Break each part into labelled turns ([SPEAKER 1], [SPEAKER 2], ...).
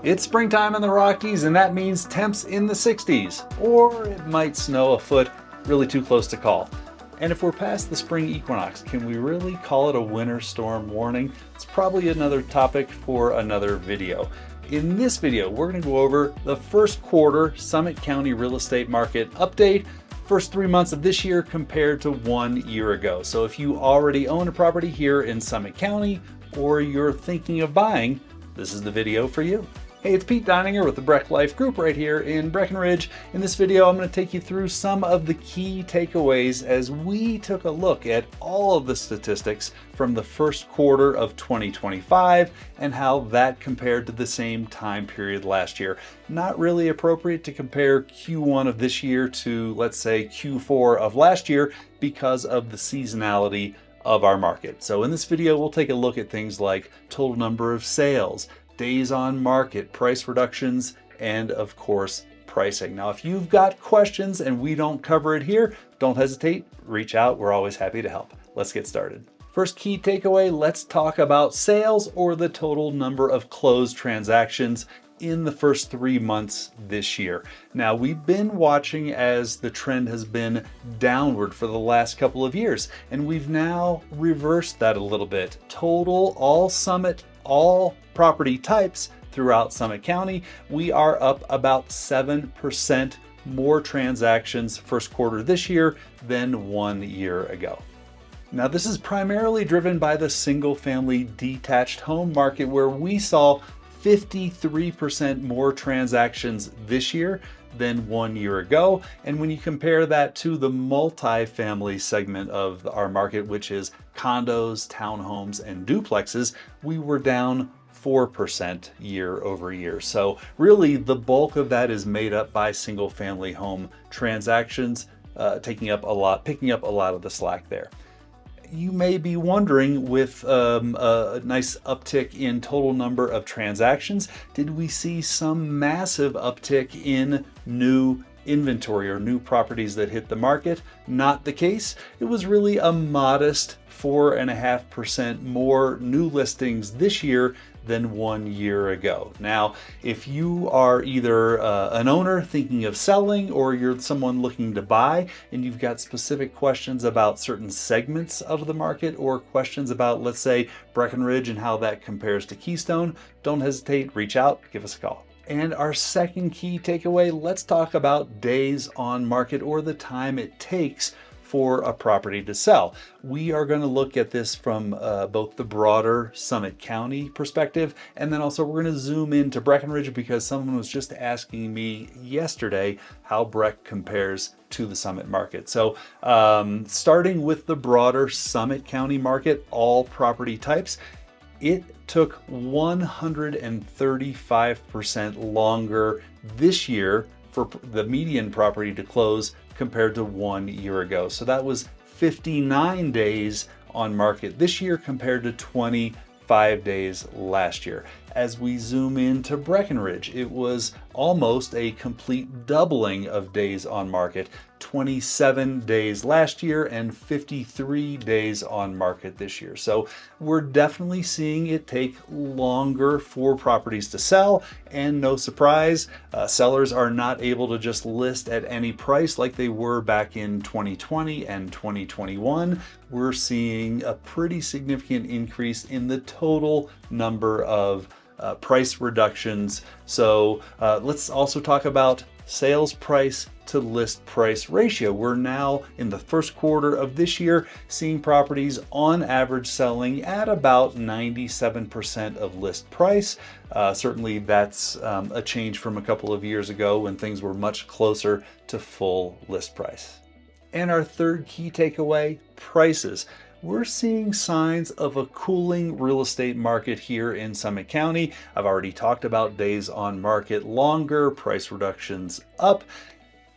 [SPEAKER 1] It's springtime in the Rockies, and that means temps in the 60s, or it might snow a foot, really too close to call. And if we're past the spring equinox, can we really call it a winter storm warning? It's probably another topic for another video. In this video, we're going to go over the first quarter Summit County real estate market update, first 3 months of this year compared to 1 year ago. So if you already own a property here in Summit County, or you're thinking of buying, this is the video for you. Hey, it's Pete Deininger with the Breck Life Group right here in Breckenridge. In this video, I'm going to take you through some of the key takeaways as we took a look at all of the statistics from the first quarter of 2025 and how that compared to the same time period last year. Not really appropriate to compare Q1 of this year to, let's say, Q4 of last year because of the seasonality of our market. So in this video, we'll take a look at things like total number of sales, days on market, price reductions, and of course, pricing. Now, if you've got questions and we don't cover it here, don't hesitate, reach out. We're always happy to help. Let's get started. First key takeaway, let's talk about sales, or the total number of closed transactions in the first 3 months this year. Now, we've been watching as the trend has been downward for the last couple of years, and we've now reversed that a little bit. Total, all Summit, all property types throughout Summit County, we are up about 7% more transactions first quarter this year than 1 year ago. Now, this is primarily driven by the single-family detached home market, where we saw 53% more transactions this year than 1 year ago. And when you compare that to the multifamily segment of our market, which is condos, townhomes, and duplexes, we were down 4% year over year. So really the bulk of that is made up by single family home transactions, picking up a lot of the slack there. You may be wondering, with a nice uptick in total number of transactions, did we see some massive uptick in new inventory or new properties that hit the market? Not the case. It was really a modest 4.5% more new listings this year than 1 year ago. Now, if you are either an owner thinking of selling, or you're someone looking to buy, and you've got specific questions about certain segments of the market, or questions about, let's say, Breckenridge and how that compares to Keystone, don't hesitate, reach out, give us a call. And our second key takeaway, let's talk about days on market, or the time it takes for a property to sell. We are going to look at this from both the broader Summit County perspective, and then also we're going to zoom into Breckenridge, because someone was just asking me yesterday how Breck compares to the Summit market. So starting with the broader Summit County market, all property types, it took 135% longer this year for the median property to close compared to 1 year ago. So that was 59 days on market this year compared to 25 days last year. As we zoom into Breckenridge, it was almost a complete doubling of days on market. 27 days last year and 53 days on market this year. So we're definitely seeing it take longer for properties to sell, and no surprise, sellers are not able to just list at any price like they were back in 2020 and 2021. We're seeing a pretty significant increase in the total number of price reductions. So let's also talk about sales price to list price ratio. We're now in the first quarter of this year seeing properties on average selling at about 97% of list price. Certainly that's a change from a couple of years ago when things were much closer to full list price. And our third key takeaway, prices. We're seeing signs of a cooling real estate market here in Summit County. I've already talked about days on market longer, price reductions up.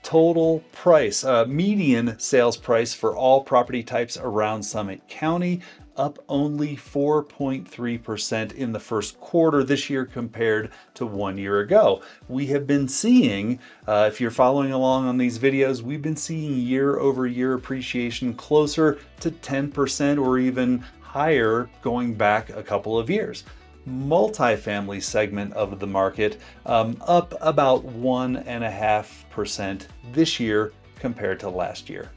[SPEAKER 1] Total price, median sales price for all property types around Summit County, up only 4.3% in the first quarter this year compared to 1 year ago. We have been seeing, if you're following along on these videos, we've been seeing year over year appreciation closer to 10% or even higher going back a couple of years. multifamily segment of the market up about 1.5% this year compared to last year.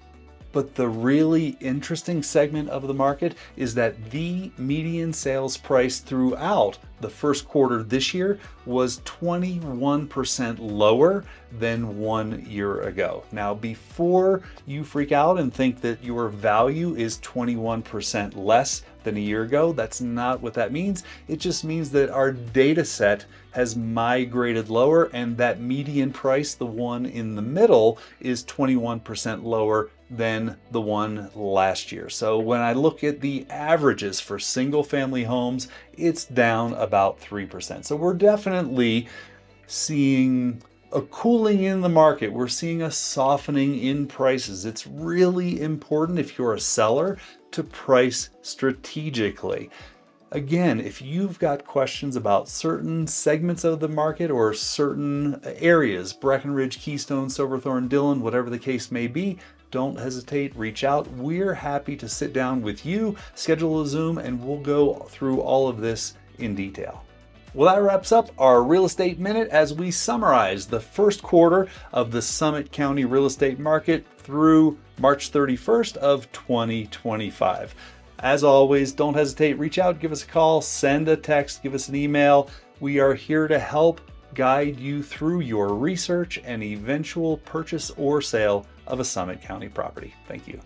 [SPEAKER 1] But the really interesting segment of the market is that the median sales price throughout the first quarter this year was 21% lower than 1 year ago. Now, before you freak out and think that your value is 21% less than a year ago, that's not what that means. It just means that our data set has migrated lower, and that median price, the one in the middle, is 21% lower than the one last year. So when I look at the averages for single family homes, it's down about 3%. So we're definitely seeing a cooling in the market. We're seeing a softening in prices. It's really important, if you're a seller, to price strategically. Again, if you've got questions about certain segments of the market or certain areas, Breckenridge, Keystone, Silverthorne, Dillon, whatever the case may be, don't hesitate, reach out. We're happy to sit down with you, schedule a Zoom, and we'll go through all of this in detail. Well, that wraps up our Real Estate Minute as we summarize the first quarter of the Summit County real estate market through March 31st of 2025. As always, don't hesitate, reach out, give us a call, send a text, give us an email. We are here to help guide you through your research and eventual purchase or sale of a Summit County property. Thank you.